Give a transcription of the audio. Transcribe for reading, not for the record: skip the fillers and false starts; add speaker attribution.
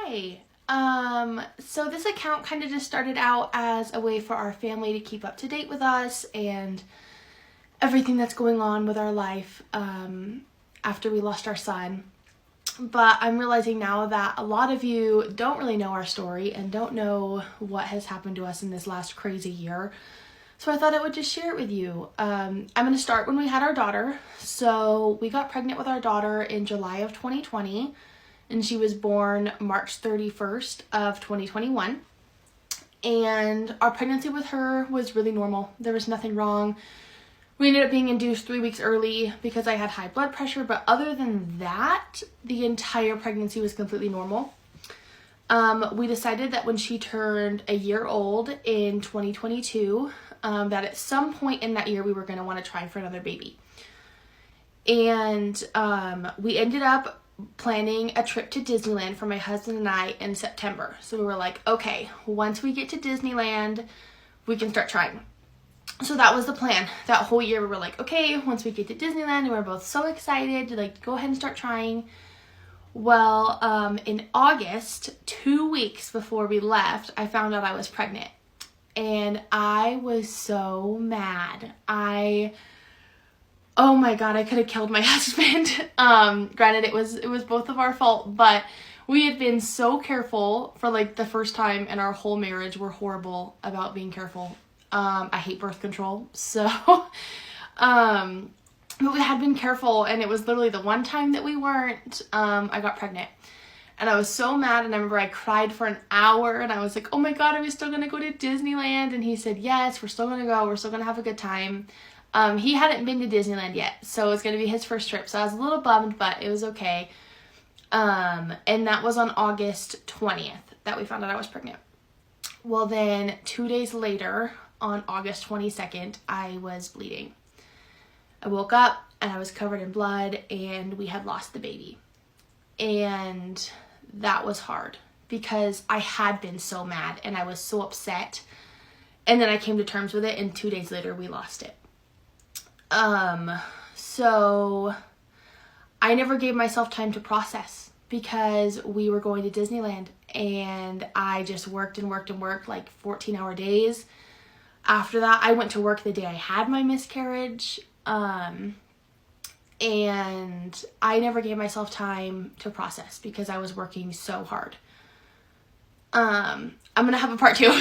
Speaker 1: Hi. So this account kind of just started out as a way for our family to keep up to date with us and everything that's going on with our life after we lost our son. But I'm realizing now that a lot of you don't really know our story and don't know what has happened to us in this last crazy year. So I thought I would just share it with you. I'm going to start when we had our daughter. So we got pregnant with our daughter in July of 2020. And she was born March 31st of 2021. And our pregnancy with her was really normal. There was nothing wrong. We ended up being induced 3 weeks early because I had high blood pressure. But other than that, the entire pregnancy was completely normal. We decided that when she turned a year old in 2022, that at some point in that year we were going to want to try for another baby. And we ended up planning a trip to Disneyland for my husband and I in September. So we were like, okay, once we get to Disneyland, we can start trying. So that was the plan. That whole year we were like, okay, once we get to Disneyland, and we were both so excited to go ahead and start trying. Well, in August, 2 weeks before we left, I found out I was pregnant. And I was so mad. Oh my God, I could have killed my husband. Granted, it was both of our fault, but we had been so careful for the first time in our whole marriage. We're horrible about being careful. I hate birth control. So, but we had been careful, and it was literally the one time that we weren't, I got pregnant. And I was so mad, and I remember I cried for an hour, and I was like, oh my God, are we still gonna go to Disneyland? And he said, yes, we're still gonna go. We're still gonna have a good time. He hadn't been to Disneyland yet, so it was going to be his first trip. So I was a little bummed, but it was okay. And that was on August 20th that we found out I was pregnant. Well, then 2 days later, on August 22nd, I was bleeding. I woke up and I was covered in blood, and we had lost the baby. And that was hard because I had been so mad and I was so upset. And then I came to terms with it, and 2 days later, we lost it. So I never gave myself time to process because we were going to Disneyland, and I just worked and worked and worked 14-hour days. After that, I went to work the day I had my miscarriage. And I never gave myself time to process because I was working so hard. I'm going to have a part 2.